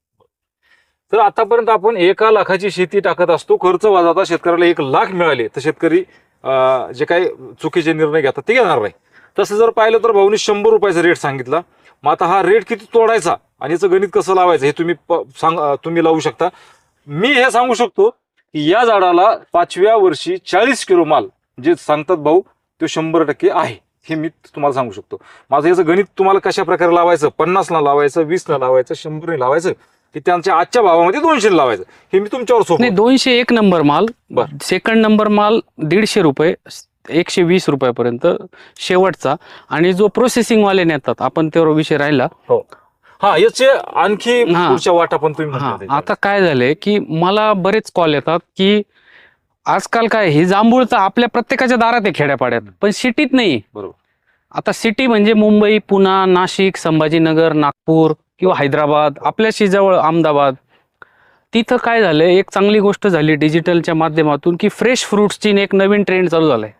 S2: तर आतापर्यंत आपण 1 लाखाची शेती टाकत असतो. खर्च वाजवता शेतकऱ्याला 1 लाख मिळाले तर शेतकरी जे काही चुकीचे निर्णय घेतात ते घेणार नाही. तसं जर पाहिलं तर भाऊनी 100 रुपयाचा रेट सांगितला. मग आता हा रेट किती तोडायचा आणि याचं गणित कसं लावायचं हे तुम्ही लावू शकता. मी हे सांगू शकतो की या झाडाला 5व्या वर्षी 40 किलो माल जे सांगतात भाऊ तो 100% आहे. हे मी तुम्हाला सांगू शकतो. माझं याचं गणित तुम्हाला कशा प्रकारे लावायचं, 50 ला लावायचं, 20 ला लावायचं, 100 ने लावायचं की त्यांच्या आजच्या भावामध्ये 200 लावायचं हे मी तुमच्यावर सोपं.
S1: नाही 200 एक नंबर माल. सेकंड नंबर माल 150 रुपये 120 रुपयापर्यंत शेवटचा. आणि जो प्रोसेसिंग वाले नेतात आपण त्यावर विषय राहिला.
S2: हो. हा याचे आणखी पुढच्या वाटा पण तुम्ही.
S1: आता काय झालंय की मला बरेच कॉल येतात की आजकाल काय हे जांभूळ तर आपल्या प्रत्येकाच्या दारात आहे खेड्यापाड्यात, पण सिटीत नाही.
S2: बरोबर.
S1: आता सिटी म्हणजे मुंबई, पुणे, नाशिक, संभाजीनगर, नागपूर किंवा हैदराबाद, आपल्याशी जवळ अहमदाबाद. तिथं काय झालंय, एक चांगली गोष्ट झाली डिजिटलच्या माध्यमातून की फ्रेश फ्रुट्सची एक नवीन ट्रेंड चालू झालाय.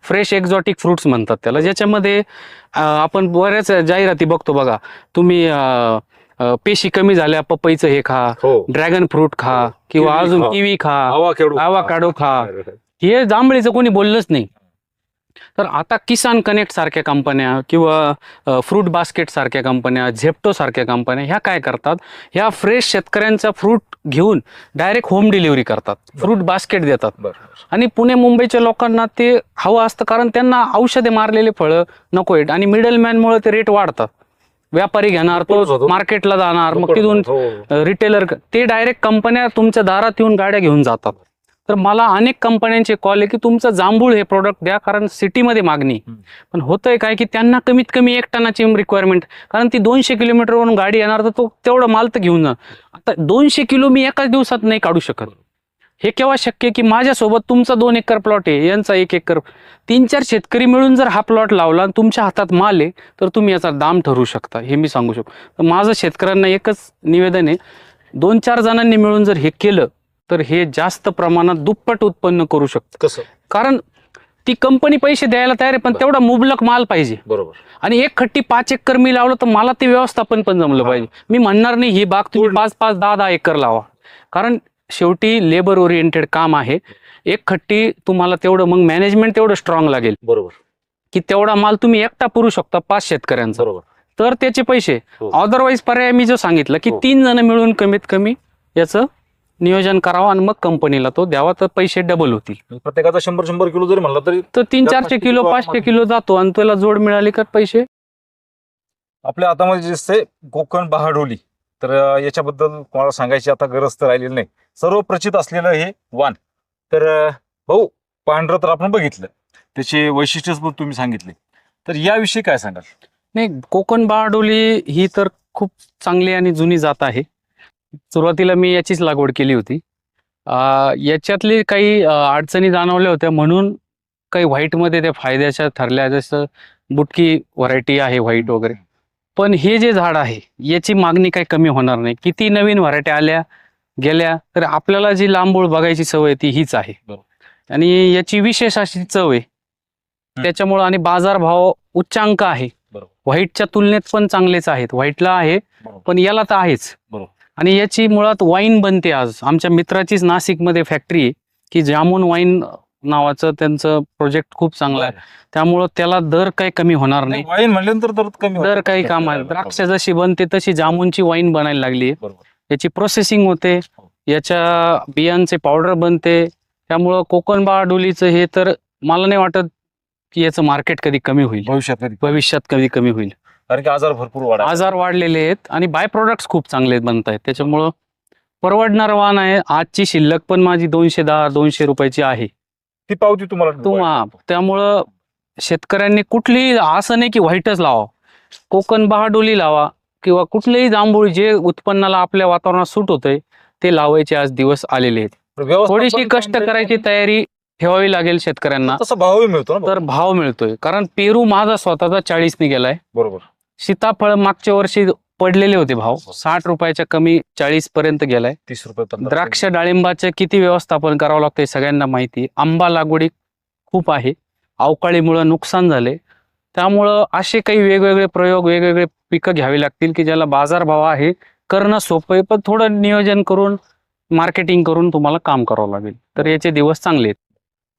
S1: फ्रेश एक्झॉटिक फ्रुट्स म्हणतात त्याला, ज्याच्यामध्ये आपण बऱ्याच जाहिराती बघतो बघा. तुम्ही पेशी कमी झाल्या पपईचं हे खा, ड्रॅगन फ्रूट खा किंवा अजून किवी खा, आवाकाडो खा. हे जांभळीचं कोणी बोललंच नाही. तर आता किसान कनेक्ट सारख्या कंपन्या किंवा फ्रूट बास्केट सारख्या कंपन्या, झेप्टो सारख्या कंपन्या ह्या काय करतात, ह्या फ्रेश शेतकऱ्यांचा फ्रूट घेऊन डायरेक्ट होम डिलिव्हरी करतात, फ्रूट बास्केट देतात. आणि पुणे मुंबईच्या लोकांना ते हवं असतं कारण त्यांना औषधे मारलेले फळं नको आहेत आणि मिडलमॅनमुळे ते रेट वाढतात. व्यापारी घेणार, तो मार्केटला जाणार, मग तिथून रिटेलर, ते डायरेक्ट कंपन्या तुमच्या दारात येऊन गाड्या घेऊन जातात. तर मला अनेक कंपन्यांचे कॉल आहे की तुमचं जांभूळ हे प्रोडक्ट द्या कारण सिटीमध्ये मागणी. पण होतंय काय की त्यांना कमीत कमी 1 टनाची रिक्वायरमेंट, कारण ती 200 किलोमीटरवरून गाडी येणार तर तो तेवढं माल तर घेऊन जा. आता 200 किलो मी एकाच दिवसात नाही काढू शकत. हे केव्हा शक्य की माझ्यासोबत तुमचा 2 एकर प्लॉट आहे, यांचा 1 एकर, 3-4 शेतकरी मिळून जर हा प्लॉट लावला आणि तुमच्या हातात माल आहे तर तुम्ही याचा दाम ठरवू शकता. हे मी सांगू शकतो. तर माझं शेतकऱ्यांना एकच निवेदन आहे, 2-4 जणांनी मिळून जर हे केलं तर हे जास्त प्रमाणात दुप्पट उत्पन्न करू शकतं.
S2: कसं?
S1: कारण ती कंपनी पैसे द्यायला तयार आहे, पण
S2: बरं.
S1: तेवढा मुबलक माल पाहिजे.
S2: बरोबर.
S1: आणि एक खट्टी 5 एकर मी लावलं तर मला ते व्यवस्थापन पण जमलं
S2: हा.
S1: पाहिजे. मी म्हणणार नाही ही बाग तुम्ही
S2: पूर्ण.
S1: 5-5, 10-10 एकर लावा, कारण शेवटी लेबर ओरिएंटेड काम आहे. एक खट्टी तुम्हाला तेवढं मग मॅनेजमेंट तेवढं स्ट्रॉंग लागेल
S2: बरोबर.
S1: की तेवढा माल तुम्ही एकटा पुरू शकता 5 शेतकऱ्यांचा,
S2: बरोबर.
S1: तर त्याचे पैसे.
S2: हो.
S1: अदरवाईज पर्याय मी जो सांगितलं की
S2: हो.
S1: 3 जण मिळून कमीत कमी याचं नियोजन करावं आणि मग कंपनीला तो द्यावा, तर पैसे डबल होतील.
S2: प्रत्येकाचा 100-100 किलो जरी म्हणला तरी
S1: तर 300-400 किलो 500 किलो जातो आणि त्याला जोड मिळाली का पैसे.
S2: आपल्या हातामध्ये जे दिसते कोकण बहाडोली, तर याच्याबद्दल कोणाला सांगायची आता गरज तर राहिलेली नाही. सर्व प्रचित असलेलं हे वाण. तर भाऊ, पांढरं तर आपण बघितलं, त्याचे वैशिष्ट्य पण तुम्ही सांगितले, तर याविषयी काय सांगाल?
S1: नाही, कोकण बहाडोली ही तर खूप चांगली आणि जुनी जात आहे. सुरुवातीला मी याचीच लागवड केली होती. याच्यातली काही अडचणी जाणवल्या होत्या, म्हणून काही व्हाईटमध्ये त्या फायद्याच्या ठरल्या, जसं बुटकी व्हरायटी आहे व्हाईट वगैरे. पण हे जे झाड आहे याची मागणी काही कमी होणार नाही. किती नवीन व्हरायटी आल्या गेल्या तर आपल्याला जी लांबूळ बघायची सवय ती हीच आहे. आणि याची विशेष अशी चव आहे त्याच्यामुळं, आणि बाजारभाव उच्चांक आहे. व्हाईटच्या तुलनेत पण चांगलेच आहेत. व्हाईटला आहे पण याला तर आहेच. आणि याची मुळात वाईन बनते. आज आमच्या मित्राचीच नाशिकमध्ये फॅक्टरी आहे की जामून वाईन नावाचं त्यांचं प्रोजेक्ट खूप चांगला आहे, त्यामुळं त्याला दर काही कमी होणार नाही.
S2: वाईन म्हटल्यानंतर
S1: दर काही काम आहे. द्राक्ष जशी बनते तशी जामूनची वाईन बनायला लागली. याची प्रोसेसिंग होते, याच्या बियांचे पावडर बनते. त्यामुळं कोकण बहाडोलीचं हे तर मला नाही वाटत की याचं मार्केट कधी कमी होईल, भविष्यात कधी कमी होईल.
S2: कारण की आजार
S1: वाढलेले आहेत आणि बाय प्रोडक्ट्स खूप चांगले बनत आहेत. त्याच्यामुळं परवडणार वाण आहे. आजची शिल्लक पण माझी 210-200 रुपयाची आहे.
S2: ती पावती तुम्हाला.
S1: त्यामुळं शेतकऱ्यांनी कुठलीही, असं नाही की व्हाईटच लावा, कोकण बहाडोली लावा किंवा कुठलेही जांभूळ जे उत्पन्नाला आपल्या वातावरणात सूट होतंय ते लावायचे आज दिवस आलेले आहेत. थोडीशी कष्ट करायची तयारी ठेवावी लागेल शेतकऱ्यांना,
S2: तसा भावही मिळतो ना.
S1: तर भाव मिळतोय. कारण पेरू माझा स्वतःचा 40ने गेलाय.
S2: बरोबर.
S1: सीताफळ मागच्या वर्षी पडलेले होते भाव, 60 रुपयाच्या कमी 40 पर्यंत गेलाय.
S2: 30 रुपये.
S1: द्राक्ष डाळिंबाचे किती व्यवस्थापन करावं लागतंय सगळ्यांना माहिती. आंबा लागवडी खूप आहे, अवकाळीमुळं नुकसान झाले. त्यामुळं असे काही वेगवेगळे प्रयोग, वेगवेगळे पिकं घ्यावी लागतील की ज्याला बाजारभाव आहे. करणं सोपं आहे, पण थोडं नियोजन करून मार्केटिंग करून तुम्हाला काम करावं लागेल, तर याचे दिवस चांगले आहेत.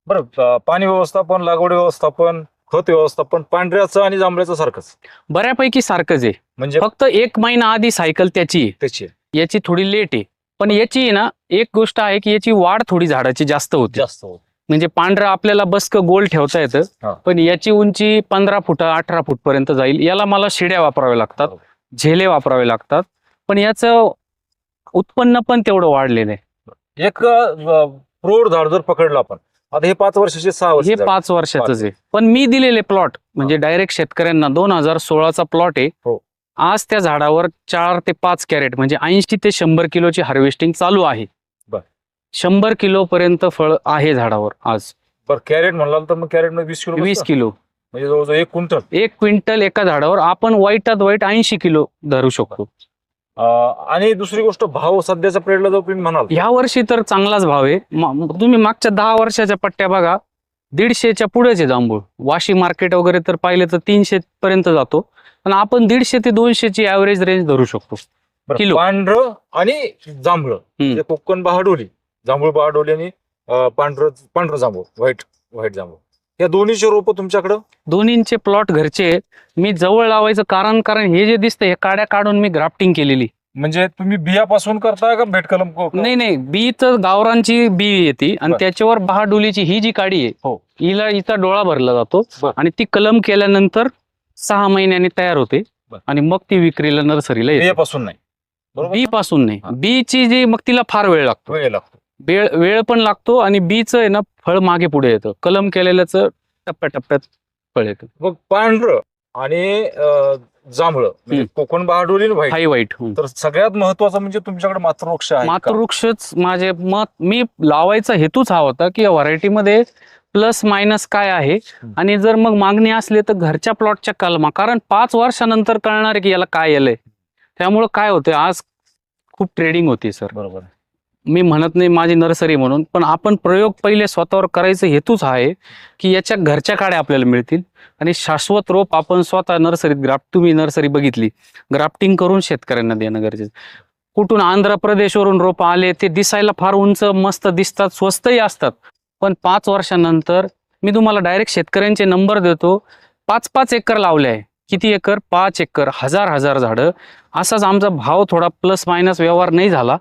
S2: बरं, पाणी व्यवस्थापन, लागवड व्यवस्थापन, खत व्यवस्थापन पांढऱ्याचं आणि जांभळ्याचं सारखंच?
S1: बऱ्यापैकी सारखंच आहे,
S2: म्हणजे
S1: फक्त 1 महिना आधी सायकल त्याची याची थोडी लेट आहे. पण याची ना एक गोष्ट आहे की याची वाढ थोडी झाडाची जास्त होते. म्हणजे पांढरं आपल्याला बसक गोल ठेवता येतं, पण याची उंची 15 फूट 18 फूट पर्यंत जाईल. याला मला शिड्या वापराव्या लागतात, झेले वापरावे लागतात, पण याचं उत्पन्न पण तेवढं वाढलेलं आहे.
S2: एक प्रौढ झाड जर पकडलं आपण, आता हे 5 वर्षाचे 6 वर्ष,
S1: हे 5 वर्षाचंच आहे. पण मी दिलेले प्लॉट म्हणजे डायरेक्ट शेतकऱ्यांना 2016चा प्लॉट आहे. आज त्या झाडावर 4 ते 5 कॅरेट म्हणजे 80 ते 100 किलोची हार्वेस्टिंग चालू आहे. 100 किलो पर्यंत फळ आहे झाडावर आज.
S2: कॅरेट म्हणाल तर मग कॅरेट मध्ये 20 किलो म्हणजे जवळजवळ 1
S1: क्विंटल एका झाडावर. आपण वाईटात वाईट 80 किलो धरू शकतो.
S2: आणि दुसरी गोष्ट, भाव सध्याच्या पिरियडला जो तुम्ही म्हणाल,
S1: ह्या वर्षी तर चांगलाच भाव आहे. तुम्ही मागच्या 10 वर्षाच्या पट्ट्या बघा, 150च्या पुढेच आहे जांभूळ. वाशी मार्केट वगैरे तर पाहिलं तर 300 पर्यंत जातो, पण आपण 150 ते 200ची ऍव्हरेज रेंज धरू शकतो किलो.
S2: पांढरं आणि जांभळ, कोकण बहाडोली, जांभूळ बहाडोली आणि पांढरं जांभूळ, व्हाईट जांभूळ, या दोन्हीचे रोप तुमच्याकडं?
S1: दोन्हींचे प्लॉट घरचे. मी जवळ लावायचं कारण हे जे दिसतंय हे काड्या काढून मी ग्राफ्टिंग केलेली.
S2: म्हणजे तुम्ही बियापासून करताय का भेटकलम?
S1: नाही, बी तर गावरांची बी येते आणि त्याच्यावर बहाडोलीची ही जी काडी आहे हिला इथं डोळा भरला जातो आणि ती कलम केल्यानंतर 6 महिन्यांनी तयार होते आणि मग ती विक्रीला नर्सरीला येते.
S2: बियापासून नाही?
S1: बी पासून नाही. बीची जी मग तिला फार वेळ लागतो. वेळ पण लागतो आणि बीचं आहे ना फळ मागे पुढे येतं. कलम केलेल्याच टप्प्याटप्प्यात फळ येतं.
S2: मग पांढरं आणि जांभळ म्हणजे कोकण बहाडोली आणि
S1: व्हाईट.
S2: तर सगळ्यात महत्वाचं म्हणजे तुमच्याकडे मातृवृक्ष आहे.
S1: मातृवृक्षच माझे मत. मी लावायचा हेतूच हा होता की या व्हरायटीमध्ये प्लस मायनस काय आहे आणि जर मग मागणी असली तर घरच्या प्लॉटच्या कलमा. कारण 5 वर्षानंतर कळणार की याला काय आलंय. त्यामुळं काय होतंय, आज खूप ट्रेडिंग होती सर.
S2: बरोबर.
S1: मी म्हणत नाही माझी नर्सरी म्हणून, पण आपण प्रयोग पहिले स्वतःवर करायचा हेतूच आहे की याच्या घरच्या काड्या आपल्याला मिळतील आणि शाश्वत रोप आपण स्वतः नर्सरीत तुम्ही नर्सरी बघितली, ग्राफ्टिंग करून शेतकऱ्यांना देणं गरजेचं. कुठून आंध्र प्रदेशवरून रोप आले, ते दिसायला फार उंच मस्त दिसतात, स्वस्तही असतात, पण 5 वर्षानंतर मी तुम्हाला डायरेक्ट शेतकऱ्यांचे नंबर देतो. 5-5 एकर लावले आहे. किती एकर? 5 एकर, हजार झाडं. असाच आमचा भाव थोडा प्लस मायनस व्यवहार नाही झाला.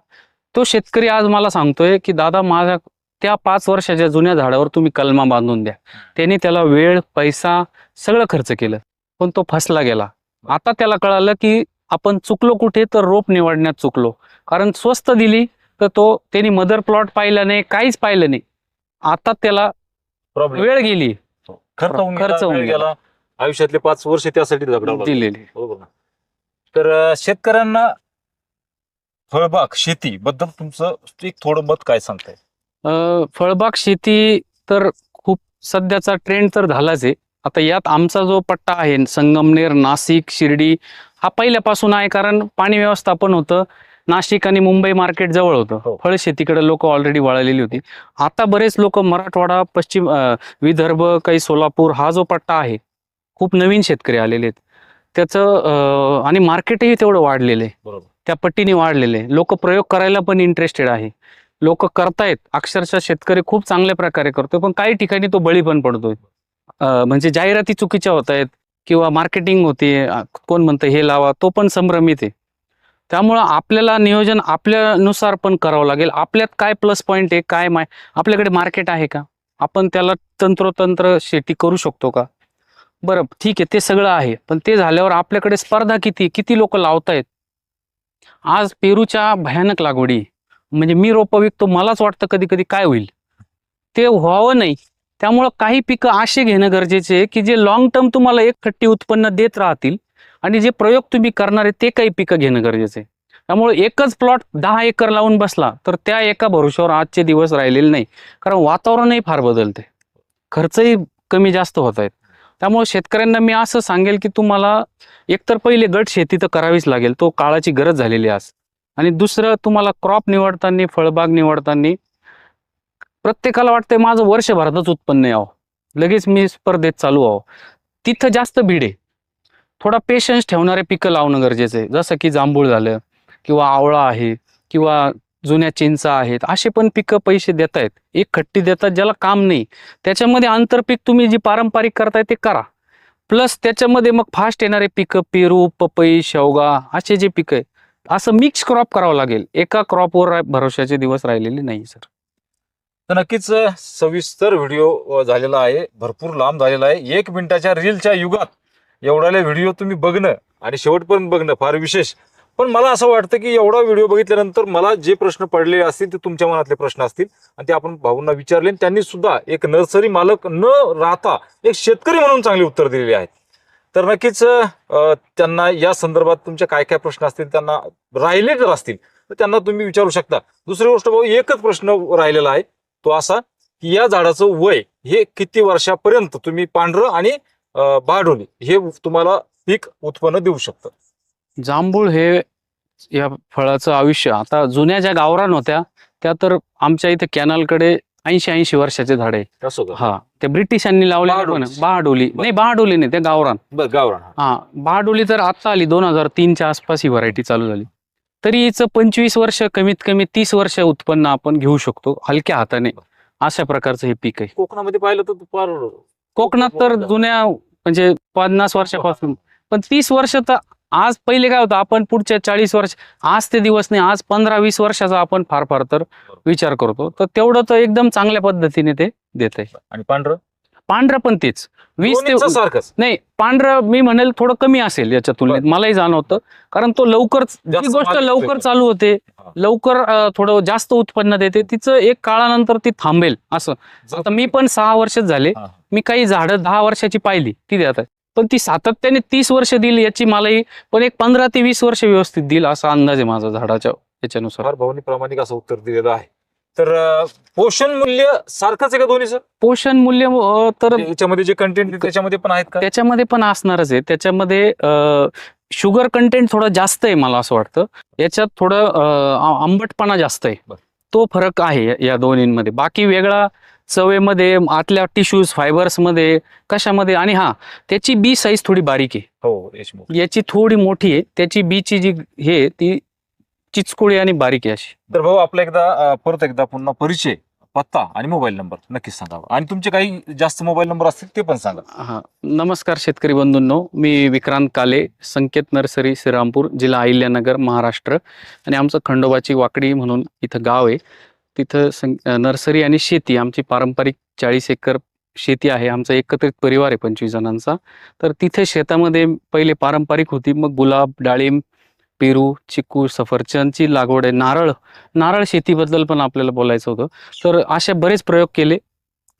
S1: तो शेतकरी आज मला सांगतोय की दादा माझ्या त्या 5 वर्षाच्या जुन्या झाडावर तुम्ही कलमा बांधून द्या. त्याने त्याला वेळ पैसा सगळं खर्च केलं, पण तो फसला गेला. आता त्याला कळालं की आपण चुकलो कुठे, तर रोप निवडण्यात चुकलो. कारण स्वस्त दिली तर त्यांनी मदर प्लॉट पाहिला नाही, काहीच पाहिलं नाही. आता त्याला
S2: प्रॉब्लेम
S1: वेळ गेली,
S2: खर्च
S1: खर्च होऊन
S2: होऊन
S1: गेला.
S2: गेला. आयुष्यातले 5 वर्ष त्यासाठी दगडावं लागले.
S1: दिलेली.
S2: बरोबर ना. तर शेतकऱ्यांना फळबाग शेती बद्दल तुमचं एक थोडं मत काय सांगताय?
S1: फळबाग शेती तर खूप सध्याचा ट्रेंड तर झालाच आहे. आता यात आमचा जो पट्टा आहे संगमनेर, नाशिक, शिर्डी हा पहिल्यापासून आहे, कारण पाणी व्यवस्थापन होतं. नाशिक आणि मुंबई मार्केट जवळ होतं.
S2: हो.
S1: फळ शेतीकडे लोक ऑलरेडी वळलेली होती. आता बरेच लोक मराठवाडा, पश्चिम विदर्भ, काही सोलापूर हा जो पट्टा आहे, खूप नवीन शेतकरी आलेले आहेत. त्याचं आणि मार्केटही तेवढं वाढलेलं आहे,
S2: बरोबर.
S1: त्या पट्टीने वाढलेले. लोक प्रयोग करायला पण इंटरेस्टेड आहे, लोक करतायत. अक्षरशः शेतकरी खूप चांगल्या प्रकारे करतोय, पण काही ठिकाणी तो बळी पण पडतोय. म्हणजे जाहिराती चुकीच्या होत आहेत किंवा मार्केटिंग होते, कोण म्हणतं हे लावा, तो पण संभ्रमित आहे. त्यामुळं आपल्याला नियोजन आपल्यानुसार पण करावं लागेल. आपल्यात काय प्लस पॉईंट आहे, काय आपल्याकडे मार्केट आहे का, आपण त्याला तंत्रोतंत्र शेती करू शकतो का. बरं ठीक आहे, ते सगळं आहे, पण ते झाल्यावर आपल्याकडे स्पर्धा किती लोक लावतायत. आज पेरूच्या भयानक लागवडी, म्हणजे मी रोपं विकतो, मलाच वाटतं कधी कधी काय होईल, ते व्हावं नाही. त्यामुळं काही पिकं असे घेणं गरजेचे आहे की जे लॉंग टर्म तुम्हाला एक खट्टी उत्पन्न देत राहतील, आणि जे प्रयोग तुम्ही करणार आहे ते काही पिकं घेणं गरजेचं आहे. त्यामुळे एकच प्लॉट 10 एकर लावून बसला तर त्या एका भरोश्यावर आजचे दिवस राहिलेले नाही, कारण वातावरणही फार बदलते, खर्चही कमी जास्त होत आहेत. त्यामुळे शेतकऱ्यांना मी असं सांगेल की तुम्हाला एकतर पहिले गट शेती तर करावीच लागेल, तो काळाची गरज झालेली आहे आज. आणि दुसरं, तुम्हाला क्रॉप निवडताना, फळबाग निवडताना प्रत्येकाला वाटतंय माझं वर्षभरातच उत्पन्न यावं, लगेच मी स्पर्धेत चालू व्हावं. तिथं जास्त भीड आहे. थोडा पेशन्स ठेवणारे पिकं लावणं गरजेचं आहे, जसं की जांभूळ झालं किंवा आवळा आहे किंवा जुन्या चिंचा आहेत. असे पण पिकं पैसे देत आहेत, एक खट्टी देतात ज्याला काम नाही. त्याच्यामध्ये आंतरपीक तुम्ही जी पारंपरिक करताय ते करा, प्लस त्याच्यामध्ये मग फास्ट येणारे पिकं पेरू, पपई, शेवगा असे जे पिकं आहेत, असं मिक्स क्रॉप करावं लागेल. एका क्रॉपवर भरोशाचे दिवस राहिलेले नाही सर.
S2: तर नक्कीच सविस्तर व्हिडिओ झालेला आहे, भरपूर लांब झालेला आहे. 1 मिनिटाच्या रीलच्या युगात एवढाले व्हिडिओ तुम्ही बघणं आणि शेवटपर्यंत बघणं फार विशेष. पण मला असं वाटतं की एवढा व्हिडिओ बघितल्यानंतर मला जे प्रश्न पडले असतील ते तुमच्या मनातले प्रश्न असतील, आणि ते आपण भाऊंना विचारले. त्यांनी सुद्धा एक नर्सरी मालक न राहता एक शेतकरी म्हणून चांगली उत्तर दिलेली आहेत. तर नक्कीच त्यांना या संदर्भात तुमचे काय काय प्रश्न असतील, त्यांना राहिले जर असतील तर त्यांना तुम्ही विचारू शकता. दुसरी गोष्ट भाऊ, एकच प्रश्न राहिलेला आहे, तो असा की या झाडाचं वय हे किती वर्षापर्यंत तुम्ही पांढरं आणि बहाडोली हे तुम्हाला पीक उत्पन्न देऊ शकतं?
S1: जांभूळ हे या फळाचं आयुष्य, आता जुन्या ज्या गावरान होत्या त्या तर आमच्या इथे कॅनलकडे 80-80 वर्षाचे झाड आहे.
S2: असं का?
S1: हा, ते ब्रिटिशांनी लावले पण.
S2: बहाडोली.
S1: बहाडोली नाही, बहाडोली नाही, ते गावरान.
S2: बरं, गावरान.
S1: हा, बहाडोली तर आता आली 2003च्या आसपास ही व्हरायटी चालू झाली. तरी हिचं 25 वर्ष, कमीत कमी 30 वर्ष उत्पन्न आपण घेऊ शकतो हलक्या हाताने. अशा प्रकारचं हे पीक आहे.
S2: कोकणामध्ये पाहिलं तर फार
S1: कोकणात तर जुन्या म्हणजे 50 वर्षापासून, पण 30 वर्ष तर आज. पहिले काय होतं, आपण पुढच्या 40 वर्ष, आज ते दिवस नाही, आज 15-20 वर्षाचा आपण फार फार तर विचार करतो. तर तेवढं तर एकदम चांगल्या पद्धतीने ते देत आहे.
S2: आणि पांढरं
S1: पण तेच 20 ते
S2: सारखंच
S1: नाही, पांढरं मी म्हणेल थोडं कमी असेल याच्या तुलनेत, मलाही जाणवतं. कारण तो लवकर, जी गोष्ट लवकर चालू होते, लवकर थोडं जास्त उत्पन्न देते, तिचं एक काळानंतर ती थांबेल असं. आता मी पण 6 वर्षच झाले, मी काही झाडं 10 वर्षाची पाहिली ती देत आहे, पण ती सातत्याने 30 वर्ष दिली याची मलाही, पण एक 15 ते 20 वर्ष व्यवस्थित देईल असा अंदाज आहे माझा झाडाच्या याच्यानुसार.
S2: फार भावनी प्रामाणिक असं उत्तर दिलेलं आहे. तर पोषण मूल्य सारखंच आहे का दोन्ही सर?
S1: पोषण मूल्य तर
S2: याच्यामध्ये जे कंटेंट त्याच्यामध्ये पण आहेत का?
S1: त्याच्यामध्ये पण असणारच आहे. त्याच्यामध्ये शुगर कंटेंट थोडं जास्त आहे मला असं वाटतं. याच्यात थोडं आंबटपणा जास्त आहे, तो फरक आहे या दोन्हींमध्ये. बाकी वेगळा चवेमध्ये, आतल्या टिश्यूज फायबर्समध्ये, कशामध्ये. आणि हा, त्याची बी साईज थोडी बारीक आहे,
S2: हो यशमुख.
S1: याची थोडी मोठी आहे. त्याची बीची जी हे ती चिचकुळी आणि बारीक आहे अशी.
S2: तर भाऊ आपला एकदा परत एकदा पुन्हा परिचय, पत्ता आणि मोबाईल नंबर नक्कीच सांगावा, आणि तुमचे काही जास्त मोबाईल नंबर असतील ते पण सांगा.
S1: हा, नमस्कार शेतकरी बंधूंनो, मी विक्रांत काले, संकेत नर्सरी श्रीरामपूर, जिल्हा अहिल्यानगर, महाराष्ट्र. आणि आमचं खंडोबाची वाकडी म्हणून इथं गाव आहे. तिथं नर्सरी आणि शेती, आमची पारंपरिक 40 एकर शेती आहे. आमचा एकत्रित परिवार आहे 25 जणांचा. तर तिथे शेतामध्ये पहिले पारंपरिक होती, मग गुलाब, डाळिंब, पेरू, चिकू, सफरचंदची लागवड आहे. नारळ शेतीबद्दल पण आपल्याला बोलायचं होतं. तर असे बरेच प्रयोग केले,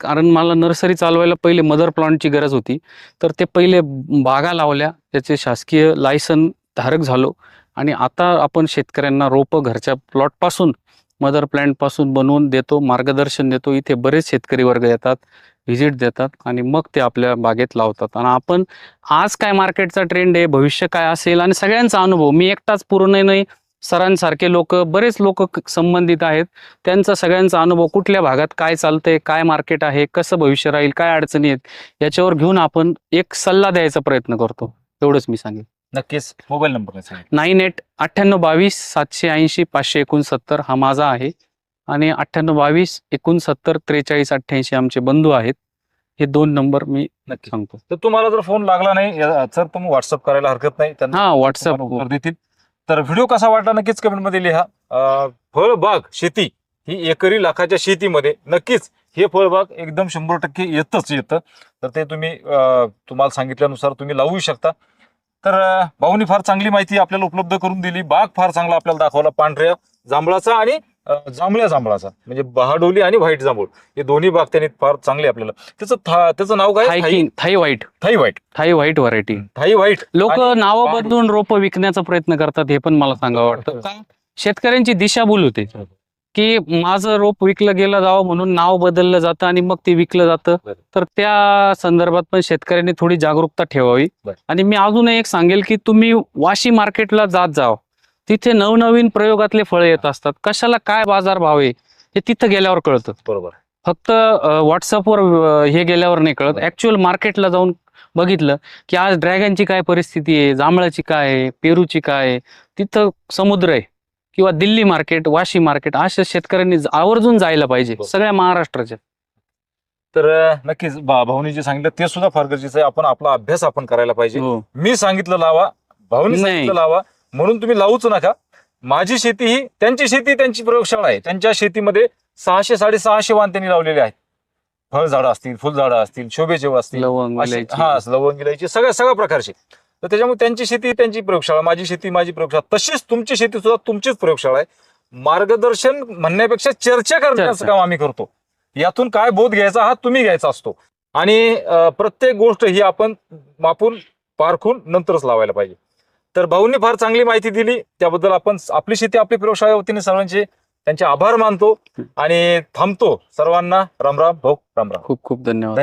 S1: कारण मला नर्सरी चालवायला पहिले मदर प्लांटची गरज होती. तर ते पहिले बागा लावल्या, त्याचे शासकीय लायसन धारक झालो. आणि आता आपण शेतकऱ्यांना रोपं घरच्या प्लॉटपासून, मदर प्लांटपासून बनवून देतो, मार्गदर्शन देतो. इथे बरेच शेतकरी वर्ग येतात, व्हिजिट देतात आणि मग ते आपल्या बागेत लावतात. आणि आपण आज काय मार्केटचा ट्रेंड आहे, भविष्य काय असेल, आणि सगळ्यांचा अनुभव, मी एकटाच पूर्ण नाही, सरांसारखे लोक, बरेच लोक संबंधित आहेत, त्यांचा सगळ्यांचा अनुभव, कुठल्या भागात काय चालतंय, काय मार्केट आहे, कसं भविष्य राहील, काय अडचणी आहेत, याच्यावर घेऊन आपण एक सल्ला द्यायचा प्रयत्न करतो. एवढंच मी सांगेन.
S2: नक्कीच मोबाईल नंबर सांगा.
S1: 98-98-22-780-569 हा माझा आहे. आणि 98-22-69-43-88 आमचे बंधू आहेत. हे 2 नंबर मी
S2: नक्की
S1: सांगतो.
S2: तर तुम्हाला जर फोन लागला नाही तर तुम्ही व्हॉट्सअप करायला हरकत नाही, त्यांना
S1: हा, व्हॉट्सअप.
S2: तुम्हाला उत्तर देतील. तर व्हिडिओ कसा वाटला नक्कीच कमेंटमध्ये लिहा. फळबाग शेती ही एकरी लाखाच्या शेतीमध्ये नक्कीच हे फळबाग एकदम 100% येतं. तर ते तुम्ही तुम्हाला सांगितल्यानुसार तुम्ही लावू शकता. तर भाऊनी फार चांगली माहिती आपल्याला उपलब्ध करून दिली. बाग फार चांगला आपल्याला दाखवला, पांढऱ्या जांभळाचा आणि जांभळ्या जांभळाचा, म्हणजे बहाडोली आणि व्हाईट जांभूळ, हे दोन्ही बाग त्यांनी फार चांगले आपल्याला. त्याचं नाव काय?
S1: Thai white.
S2: Thai white
S1: variety.
S2: Thai white.
S1: लोक नावं बदलून रोपं विकण्याचा प्रयत्न करतात, हे पण मला सांगावं वाटतं. का शेतकऱ्यांची दिशाभूल होते, की माझं रोप विकलं गेलं जावं म्हणून नाव बदललं जातं आणि मग ते विकलं जातं. तर त्या संदर्भात पण शेतकऱ्यांनी थोडी जागरूकता ठेवावी. आणि मी अजून एक सांगेल, की तुम्ही वाशी मार्केटला जावं, तिथे नवनवीन प्रयोगातले फळं येत असतात. कशाला काय बाजार भाव आहे हे तिथं गेल्यावर कळतं.
S2: बरोबर.
S1: फक्त व्हॉट्सअपवर हे गेल्यावर नाही कळत. ऍक्च्युअल मार्केटला जाऊन बघितलं की आज ड्रॅगनची काय परिस्थिती आहे, जांभळाची काय आहे, पेरूची काय आहे, तिथं समुद्र आहे. किंवा दिल्ली मार्केट, वाशी मार्केट, अशा शेतकऱ्यांनी आवर्जून जायला पाहिजे, सगळ्या महाराष्ट्राच्या.
S2: तर नक्कीच भाऊनी जे सांगितलं ते सुद्धा फार गरजेचं आहे. आपण आपला अभ्यास आपण करायला पाहिजे. मी सांगितलं लावा, भाऊनी सांगितलं लावा म्हणून तुम्ही लावूच नका. माझी शेती ही त्यांची शेती, त्यांची प्रयोगशाळा आहे. त्यांच्या शेतीमध्ये 600-650 वाण त्यांनी लावलेले आहेत. फळझाडं असतील, फुलझाडं असतील, शोभेचे असतील, लवंग, इलायची, सगळ्या प्रकारचे. तर त्याच्यामुळे त्यांची शेती त्यांची प्रयोगशाळा, माझी शेती माझी प्रयोगशाळा. तशीच तुमची शेती सुद्धा तुमचीच प्रयोगशाळा आहे. मार्गदर्शन म्हणण्यापेक्षा चर्चा करण्याचं काम आम्ही करतो. यातून काय बोध घ्यायचा हा तुम्ही घ्यायचा असतो. आणि प्रत्येक गोष्ट ही आपण मापून पारखून नंतरच लावायला पाहिजे. तर भाऊंनी फार चांगली माहिती दिली, त्याबद्दल आपण आपली शेती आपली प्रयोगशाळा वतीने सर्वांचे त्यांचे आभार मानतो आणि थांबतो. सर्वांना रामराम भाऊ, रामराम.
S1: खूप खूप धन्यवाद.